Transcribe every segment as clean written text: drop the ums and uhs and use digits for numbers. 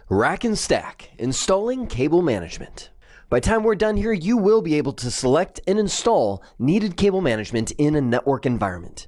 Rack and stack, installing cable management. By the time we're done here, you will be able to select and install needed cable management in a network environment.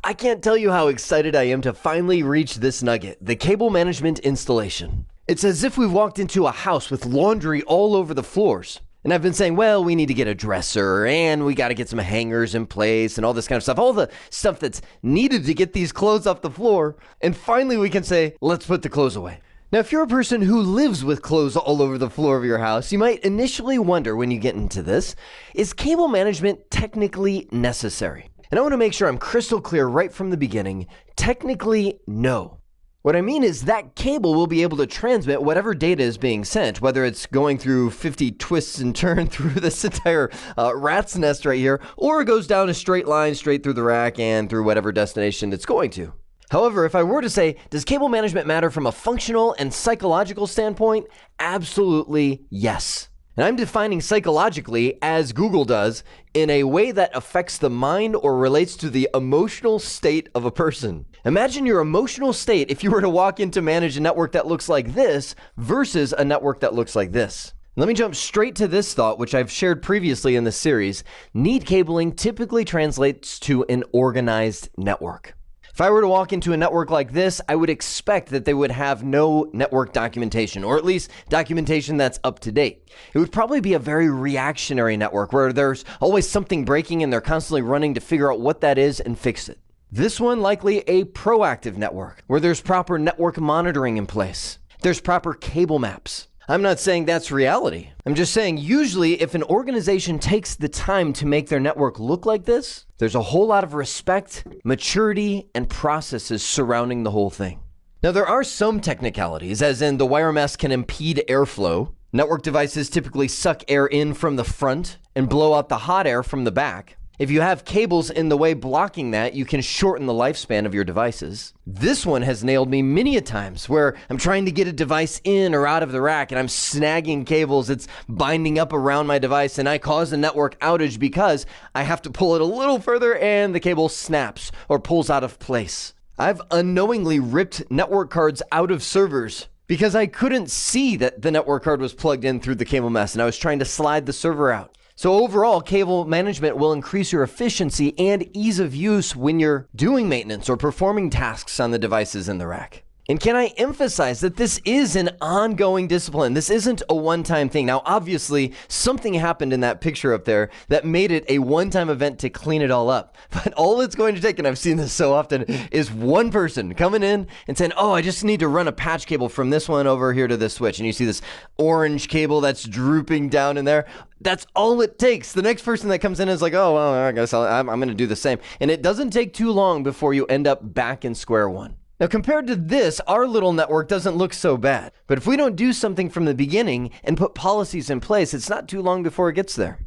I can't tell you how excited I am to finally reach this nugget, the cable management installation. It's as if we've walked into a house with laundry all over the floors. And I've been saying, well, we need to get a dresser and we got to get some hangers in place and all this kind of stuff. All the stuff that's needed to get these clothes off the floor. And finally we can say, let's put the clothes away. Now, if you're a person who lives with clothes all over the floor of your house, you might initially wonder when you get into this, is cable management technically necessary? And I want to make sure I'm crystal clear right from the beginning. Technically, no. What I mean is that cable will be able to transmit whatever data is being sent, whether it's going through 50 twists and turns through this entire rat's nest right here, or it goes down a straight line straight through the rack and through whatever destination it's going to. However, if I were to say, does cable management matter from a functional and psychological standpoint? Absolutely yes. And I'm defining psychologically, as Google does, in a way that affects the mind or relates to the emotional state of a person. Imagine your emotional state if you were to walk in to manage a network that looks like this versus a network that looks like this. Let me jump straight to this thought, which I've shared previously in this series. Need cabling typically translates to an organized network. If I were to walk into a network like this, I would expect that they would have no network documentation, or at least documentation that's up to date. It would probably be a very reactionary network where there's always something breaking and they're constantly running to figure out what that is and fix it. This one likely a proactive network where there's proper network monitoring in place. There's proper cable maps. I'm not saying that's reality. I'm just saying usually if an organization takes the time to make their network look like this, there's a whole lot of respect, maturity, and processes surrounding the whole thing. Now there are some technicalities, as in the wire mesh can impede airflow. Network devices typically suck air in from the front and blow out the hot air from the back. If you have cables in the way blocking that, you can shorten the lifespan of your devices. This one has nailed me many a times where I'm trying to get a device in or out of the rack and I'm snagging cables. It's binding up around my device and I cause a network outage because I have to pull it a little further and the cable snaps or pulls out of place. I've unknowingly ripped network cards out of servers because I couldn't see that the network card was plugged in through the cable mesh and I was trying to slide the server out. So overall, cable management will increase your efficiency and ease of use when you're doing maintenance or performing tasks on the devices in the rack. And can I emphasize that this is an ongoing discipline? This isn't a one-time thing. Now, obviously, something happened in that picture up there that made it a one-time event to clean it all up. But all it's going to take, and I've seen this so often, is one person coming in and saying, oh, I just need to run a patch cable from this one over here to this switch. And you see this orange cable that's drooping down in there. That's all it takes. The next person that comes in is like, oh, well, I guess I'm going to do the same. And it doesn't take too long before you end up back in square one. Now, compared to this, our little network doesn't look so bad. But if we don't do something from the beginning and put policies in place, it's not too long before it gets there.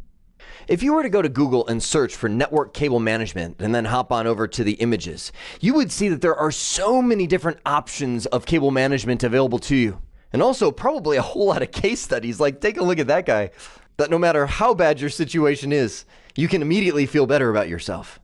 If you were to go to Google and search for network cable management and then hop on over to the images, you would see that there are so many different options of cable management available to you. And also probably a whole lot of case studies. Like, take a look at that guy. That no matter how bad your situation is, you can immediately feel better about yourself.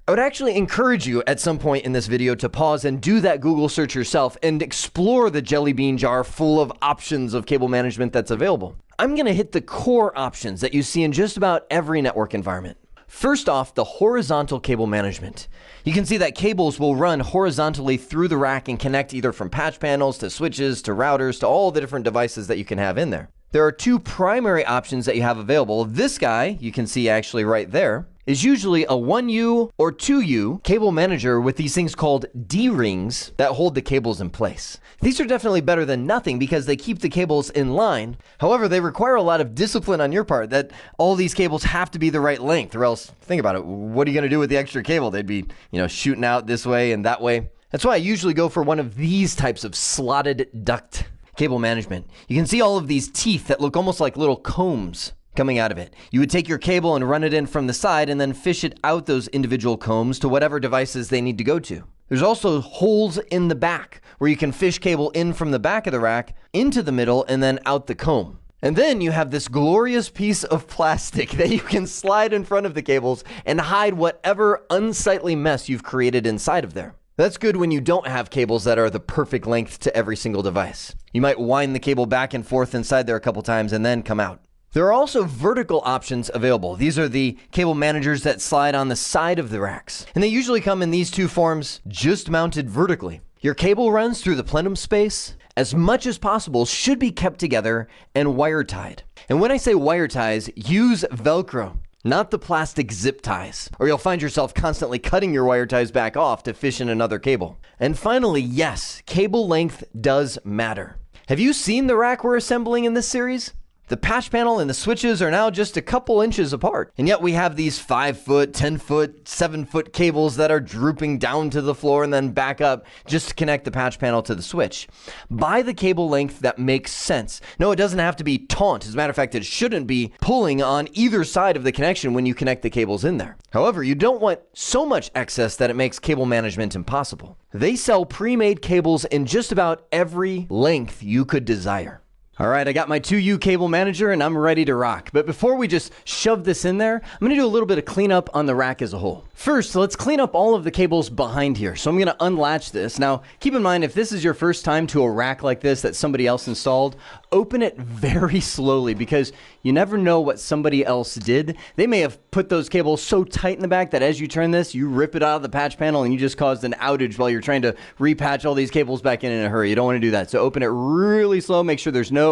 I would actually encourage you at some point in this video to pause and do that Google search yourself and explore the jelly bean jar full of options of cable management that's available. I'm going to hit the core options that you see in just about every network environment. First off, the horizontal cable management. You can see that cables will run horizontally through the rack and connect either from patch panels to switches to routers to all the different devices that you can have in there. There are two primary options that you have available. This guy, you can see actually right there, is usually a 1U or 2U cable manager with these things called D-rings that hold the cables in place. These are definitely better than nothing because they keep the cables in line. However, they require a lot of discipline on your part that all these cables have to be the right length, or else, think about it, what are you going to do with the extra cable? They'd be, shooting out this way and that way. That's why I usually go for one of these types of slotted duct cable management. You can see all of these teeth that look almost like little combs coming out of it. You would take your cable and run it in from the side and then fish it out those individual combs to whatever devices they need to go to. There's also holes in the back where you can fish cable in from the back of the rack into the middle and then out the comb. And then you have this glorious piece of plastic that you can slide in front of the cables and hide whatever unsightly mess you've created inside of there. That's good when you don't have cables that are the perfect length to every single device. You might wind the cable back and forth inside there a couple times and then come out. There are also vertical options available. These are the cable managers that slide on the side of the racks. And they usually come in these two forms, just mounted vertically. Your cable runs through the plenum space, as much as possible, should be kept together and wire tied. And when I say wire ties, use Velcro, not the plastic zip ties, or you'll find yourself constantly cutting your wire ties back off to fish in another cable. And finally, yes, cable length does matter. Have you seen the rack we're assembling in this series? The patch panel and the switches are now just a couple inches apart. And yet we have these 5-foot, 10-foot, 7-foot cables that are drooping down to the floor and then back up just to connect the patch panel to the switch. Buy the cable length that makes sense. No, it doesn't have to be taut. As a matter of fact, it shouldn't be pulling on either side of the connection when you connect the cables in there. However, you don't want so much excess that it makes cable management impossible. They sell pre-made cables in just about every length you could desire. All right, I got my 2U cable manager and I'm ready to rock. But before we just shove this in there, I'm gonna do a little bit of cleanup on the rack as a whole. First, let's clean up all of the cables behind here. So I'm gonna unlatch this. Now, keep in mind, if this is your first time to a rack like this that somebody else installed, open it very slowly because you never know what somebody else did. They may have put those cables so tight in the back that as you turn this, you rip it out of the patch panel and you just caused an outage while you're trying to repatch all these cables back in a hurry. You don't wanna do that. So open it really slow, make sure there's no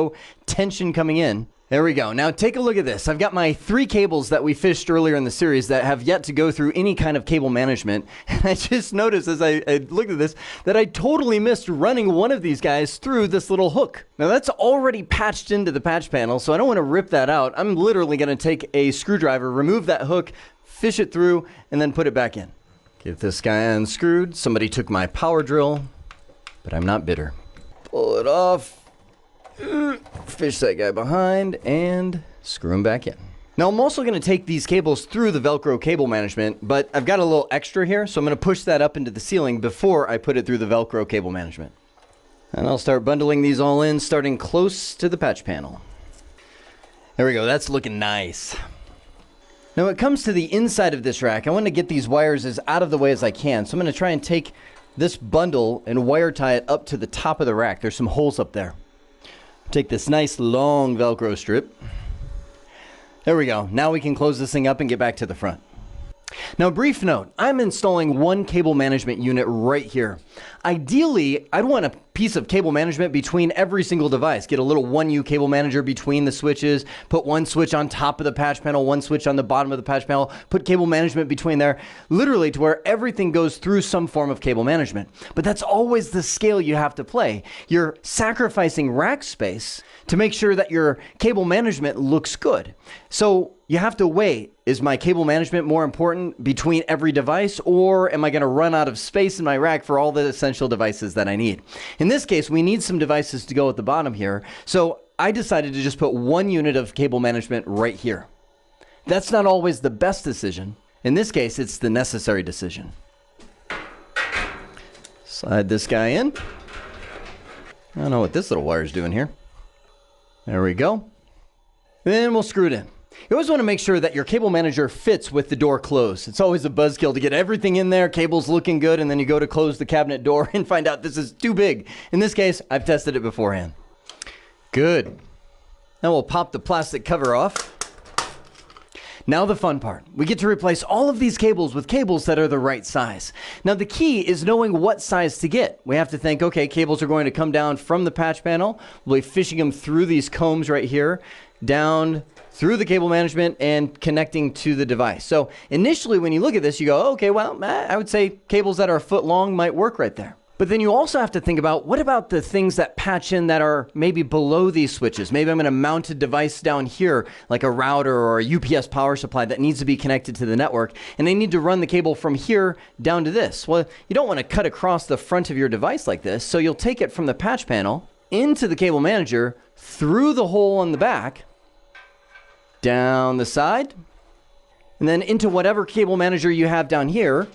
tension coming in. There we go. Now take a look at this. I've got my 3 cables that we fished earlier in the series that have yet to go through any kind of cable management. And I just noticed as I looked at this that I totally missed running one of these guys through this little hook. Now that's already patched into the patch panel, so I don't want to rip that out. I'm literally going to take a screwdriver, remove that hook, fish it through, and then put it back in. Get this guy unscrewed. Somebody took my power drill, but I'm not bitter. Pull it off. Fish that guy behind and screw him back in. Now I'm also going to take these cables through the Velcro cable management, but I've got a little extra here, so I'm going to push that up into the ceiling before I put it through the Velcro cable management. And I'll start bundling these all in, starting close to the patch panel. There we go, that's looking nice. Now when it comes to the inside of this rack, I want to get these wires as out of the way as I can, so I'm going to try and take this bundle and wire tie it up to the top of the rack. There's some holes up there. Take this nice long Velcro strip. There we go. Now we can close this thing up and get back to the front. Now, brief note, I'm installing one cable management unit right here. Ideally, I'd want a piece of cable management between every single device. Get a little 1U cable manager between the switches, put one switch on top of the patch panel, one switch on the bottom of the patch panel, put cable management between there, literally to where everything goes through some form of cable management. But that's always the scale you have to play. You're sacrificing rack space to make sure that your cable management looks good. So you have to weigh, is my cable management more important between every device, or am I going to run out of space in my rack for all the essential devices that I need? In this case, we need some devices to go at the bottom here, so I decided to just put one unit of cable management right here. That's not always the best decision. In this case, it's the necessary decision. Slide this guy in. I don't know what this little wire is doing here. There we go. Then we'll screw it in. You always want to make sure that your cable manager fits with the door closed. It's always a buzzkill to get everything in there, cables looking good, and then you go to close the cabinet door and find out this is too big. In this case, I've tested it beforehand. Good. Now we'll pop the plastic cover off. Now the fun part. We get to replace all of these cables with cables that are the right size. Now the key is knowing what size to get. We have to think, okay, cables are going to come down from the patch panel. We'll be fishing them through these combs right here, down through the cable management and connecting to the device. So initially when you look at this, you go, okay, well, I would say cables that are a foot long might work right there. But then you also have to think about, what about the things that patch in that are maybe below these switches? Maybe I'm going to mount a device down here, like a router or a UPS power supply that needs to be connected to the network, and I need to run the cable from here down to this. Well, you don't want to cut across the front of your device like this, so you'll take it from the patch panel into the cable manager, through the hole on the back, down the side, and then into whatever cable manager you have down here,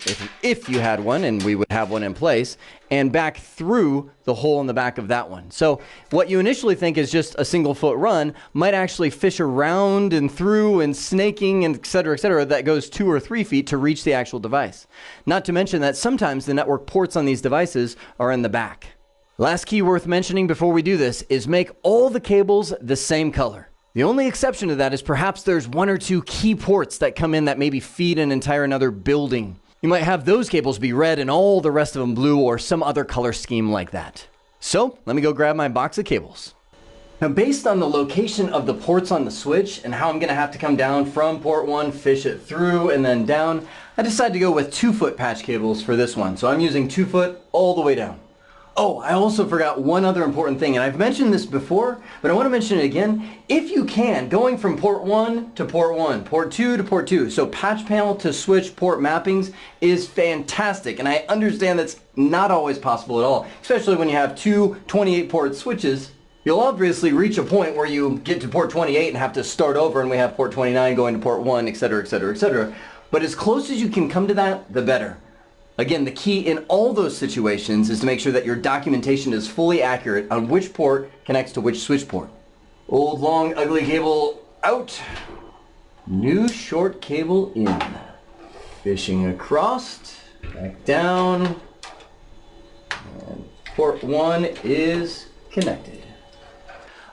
if you had one, and we would have one in place, and back through the hole in the back of that one. So what you initially think is just a single foot run might actually fish around and through and snaking and et cetera, that goes 2 or 3 feet to reach the actual device. Not to mention that sometimes the network ports on these devices are in the back. Last key worth mentioning before we do this is make all the cables the same color. The only exception to that is perhaps there's 1 or 2 key ports that come in that maybe feed an entire another building. You might have those cables be red and all the rest of them blue or some other color scheme like that. So let me go grab my box of cables. Now, based on the location of the ports on the switch and how I'm going to have to come down from port 1, fish it through and then down, I decided to go with 2-foot patch cables for this one. So I'm using 2 foot all the way down. Oh, I also forgot one other important thing, and I've mentioned this before, but I want to mention it again. If you can, going from port 1 to port 1, port 2 to port 2, so patch panel to switch port mappings is fantastic, and I understand that's not always possible at all, especially when you have 2 28-port switches. You'll obviously reach a point where you get to port 28 and have to start over, and we have port 29 going to port 1, etc. But as close as you can come to that, the better. Again, the key in all those situations is to make sure that your documentation is fully accurate on which port connects to which switch port. Old, long, ugly cable out. New short cable in. Fishing across, back down, and port 1 is connected.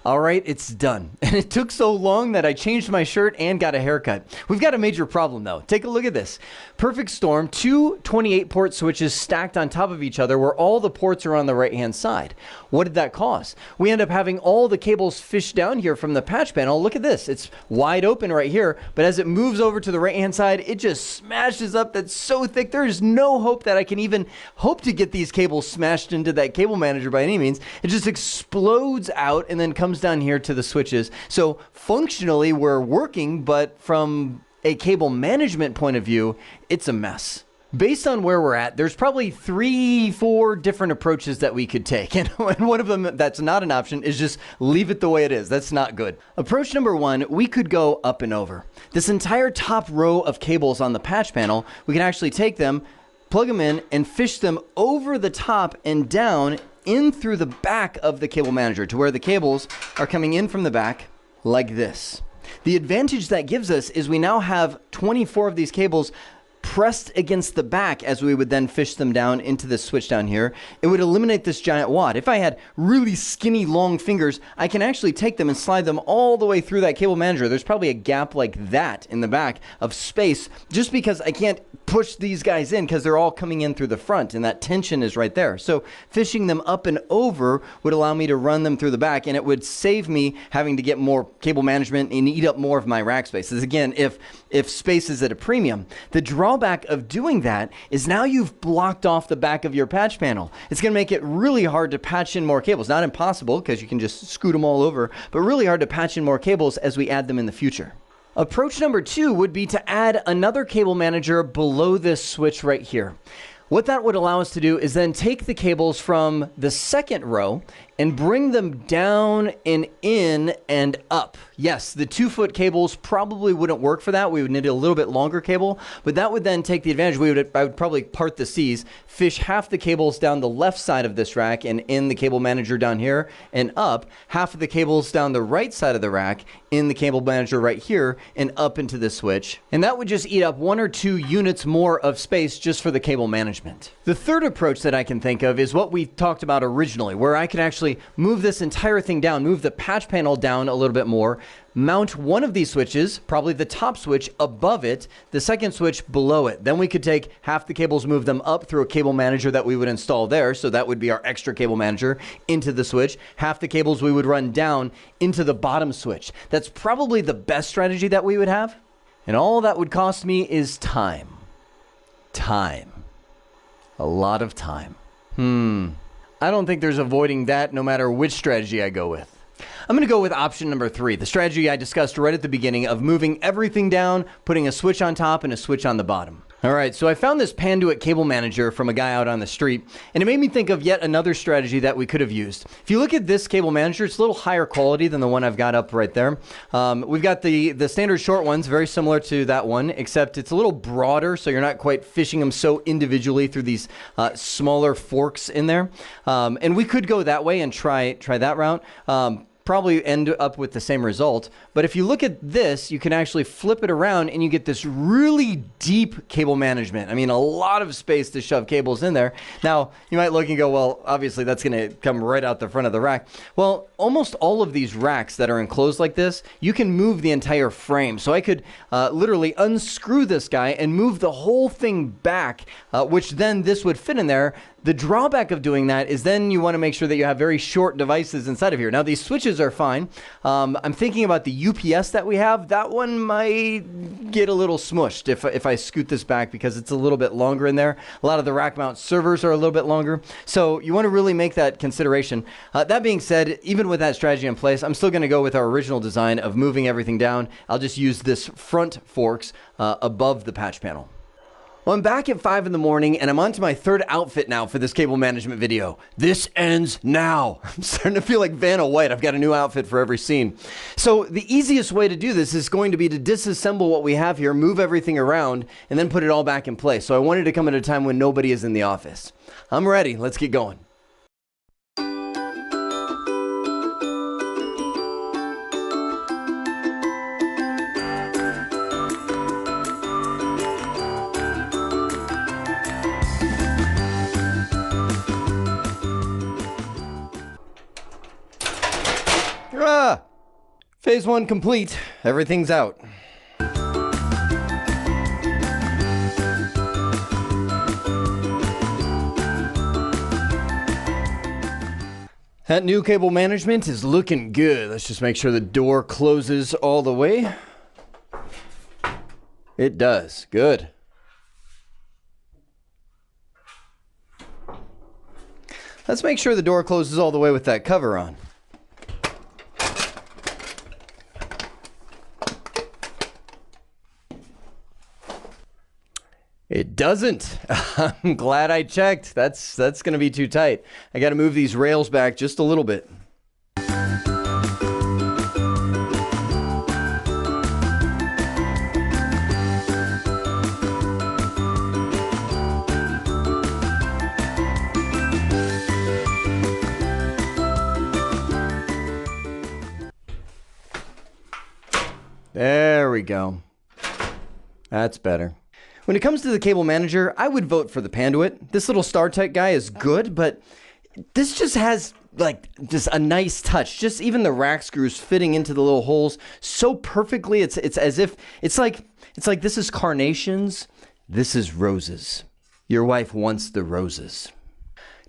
All right, it's done. And it took so long that I changed my shirt and got a haircut. We've got a major problem though. Take a look at this. Perfect storm, 2 28-port switches stacked on top of each other where all the ports are on the right-hand side. What did that cause? We end up having all the cables fished down here from the patch panel. Look at this. It's wide open right here, but as it moves over to the right-hand side, it just smashes up. That's so thick. There is no hope that I can even hope to get these cables smashed into that cable manager by any means. It just explodes out and then comes down here to the switches. So functionally we're working, but from a cable management point of view, it's a mess. Based on where we're at, there's probably 3-4 different approaches that we could take. And one of them that's not an option is just leave it the way it is. That's not good. Approach number 1, we could go up and over. This entire top row of cables on the patch panel, we can actually take them, plug them in, and fish them over the top and down in through the back of the cable manager to where the cables are coming in from the back like this. The advantage that gives us is we now have 24 of these cables pressed against the back as we would then fish them down into this switch down here. It would eliminate this giant wad. If I had really skinny long fingers, I can actually take them and slide them all the way through that cable manager. There's probably a gap like that in the back of space just because I can't push these guys in because they're all coming in through the front and that tension is right there. So fishing them up and over would allow me to run them through the back, and it would save me having to get more cable management and eat up more of my rack space. This, again, if space is at a premium. The drawback of doing that is now you've blocked off the back of your patch panel. It's going to make it really hard to patch in more cables. Not impossible because you can just scoot them all over, but really hard to patch in more cables as we add them in the future. Approach number 2 would be to add another cable manager below this switch right here. What that would allow us to do is then take the cables from the second row and bring them down and in and up. Yes, the 2-foot cables probably wouldn't work for that. We would need a little bit longer cable, but that would then take the advantage. I would probably part the seas, fish half the cables down the left side of this rack and in the cable manager down here and up, half of the cables down the right side of the rack in the cable manager right here and up into the switch. And that would just eat up 1 or 2 units more of space just for the cable management. The third approach that I can think of is what we talked about originally, where I could actually move this entire thing down, move the patch panel down a little bit more, mount one of these switches, probably the top switch, above it, the second switch below it. Then we could take half the cables, move them up through a cable manager that we would install there, so that would be our extra cable manager, into the switch. Half the cables we would run down into the bottom switch. That's probably the best strategy that we would have. And all that would cost me is time. Time. A lot of time. I don't think there's avoiding that no matter which strategy I go with. I'm going to go with option number 3, the strategy I discussed right at the beginning of moving everything down, putting a switch on top and a switch on the bottom. All right, so I found this Panduit cable manager from a guy out on the street, and it made me think of yet another strategy that we could have used. If you look at this cable manager, it's a little higher quality than the one I've got up right there. We've got the standard short ones, very similar to that one, except it's a little broader, so you're not quite fishing them so individually through these smaller forks in there. And we could go that way and try that route. Probably end up with the same result. But if you look at this, you can actually flip it around and you get this really deep cable management. I mean, a lot of space to shove cables in there. Now, you might look and go, well, obviously that's going to come right out the front of the rack. Well, almost all of these racks that are enclosed like this, you can move the entire frame. So I could literally unscrew this guy and move the whole thing back, which then this would fit in there. The drawback of doing that is then you want to make sure that you have very short devices inside of here. Now, these switches are fine. I'm thinking about the UPS that we have. That one might get a little smushed if I scoot this back because it's a little bit longer in there. A lot of the rack mount servers are a little bit longer. So you want to really make that consideration. That being said, even with that strategy in place, I'm still going to go with our original design of moving everything down. I'll just use this front forks above the patch panel. Well, I'm back at 5 in the morning and I'm on to my third outfit now for this cable management video. This ends now. I'm starting to feel like Vanna White. I've got a new outfit for every scene. So the easiest way to do this is going to be to disassemble what we have here, move everything around, and then put it all back in place. So I wanted to come at a time when nobody is in the office. I'm ready. Let's get going. Phase 1 complete. Everything's out. That new cable management is looking good. Let's just make sure the door closes all the way. It does. Good. Let's make sure the door closes all the way with that cover on. It doesn't. I'm glad I checked. That's going to be too tight. I got to move these rails back just a little bit. There we go. That's better. When it comes to the cable manager, I would vote for the Panduit. This little StarTech guy is good, but this just has like just a nice touch. Just even the rack screws fitting into the little holes so perfectly. It's as if it's like this is carnations, this is roses. Your wife wants the roses.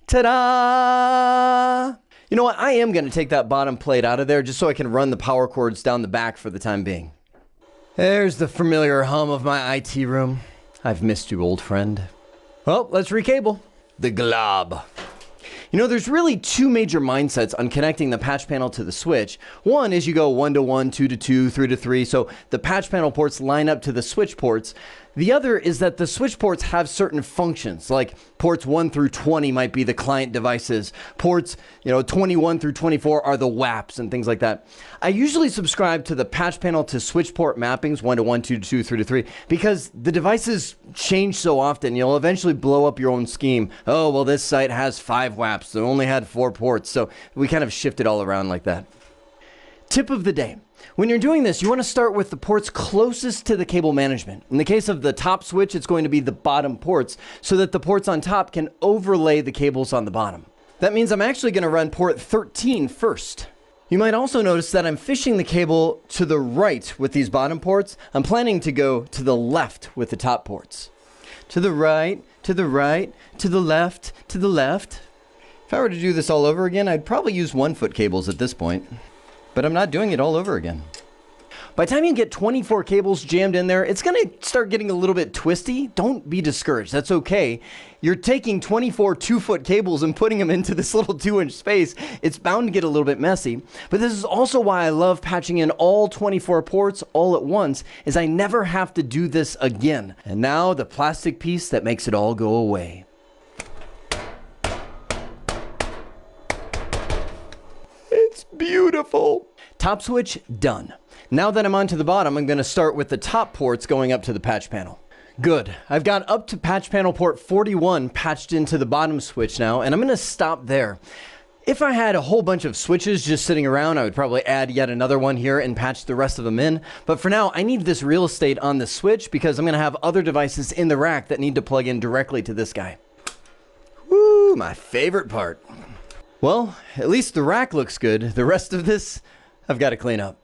Ta-da! You know what? I am going to take that bottom plate out of there just so I can run the power cords down the back for the time being. There's the familiar hum of my IT room. I've missed you, old friend. Well, let's recable. The glob. You know, there's really two major mindsets on connecting the patch panel to the switch. One is you go 1 to 1, 2 to 2, 3 to 3, so the patch panel ports line up to the switch ports. The other is that the switch ports have certain functions, like ports 1 through 20 might be the client devices. Ports, 21 through 24 are the WAPs and things like that. I usually subscribe to the patch panel to switch port mappings, 1 to 1, 2 to 2, 3 to 3, because the devices change so often. You'll eventually blow up your own scheme. Oh, well, this site has 5 WAPs. It only had 4 ports, so we kind of shift it all around like that. Tip of the day. When you're doing this, you want to start with the ports closest to the cable management. In the case of the top switch, it's going to be the bottom ports so that the ports on top can overlay the cables on the bottom. That means I'm actually going to run port 13 first. You might also notice that I'm fishing the cable to the right with these bottom ports. I'm planning to go to the left with the top ports. To the right, to the right, to the left, to the left. If I were to do this all over again, I'd probably use 1-foot cables at this point. But I'm not doing it all over again. By the time you get 24 cables jammed in there, it's going to start getting a little bit twisty. Don't be discouraged. That's okay. You're taking 24 2-foot cables and putting them into this little 2-inch space. It's bound to get a little bit messy. But this is also why I love patching in all 24 ports all at once, is I never have to do this again. And now the plastic piece that makes it all go away. It's beautiful. Top switch done. Now that I'm onto the bottom, I'm going to start with the top ports going up to the patch panel. Good. I've got up to patch panel port 41 patched into the bottom switch now, and I'm going to stop there. If I had a whole bunch of switches just sitting around, I would probably add yet another one here and patch the rest of them in. But for now, I need this real estate on the switch because I'm going to have other devices in the rack that need to plug in directly to this guy. Woo, my favorite part. Well, at least the rack looks good. The rest of this, I've got to clean up.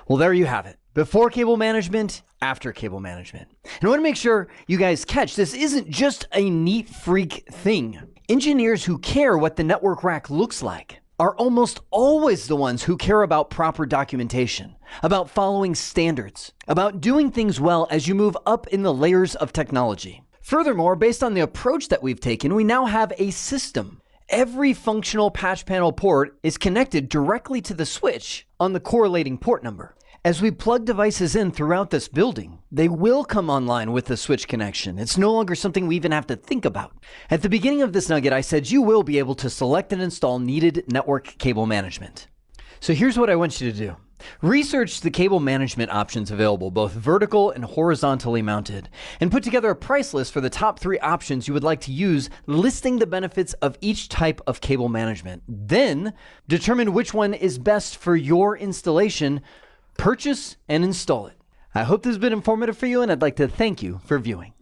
Well, there you have it. Before cable management, after cable management. And I want to make sure you guys catch, this isn't just a neat freak thing. Engineers who care what the network rack looks like are almost always the ones who care about proper documentation, about following standards, about doing things well as you move up in the layers of technology. Furthermore, based on the approach that we've taken, we now have a system. Every functional patch panel port is connected directly to the switch on the correlating port number. As we plug devices in throughout this building, they will come online with the switch connection. It's no longer something we even have to think about. At the beginning of this nugget, I said you will be able to select and install needed network cable management. So here's what I want you to do. Research the cable management options available, both vertical and horizontally mounted, and put together a price list for the top 3 options you would like to use, listing the benefits of each type of cable management. Then, determine which one is best for your installation, purchase, and install it. I hope this has been informative for you, and I'd like to thank you for viewing.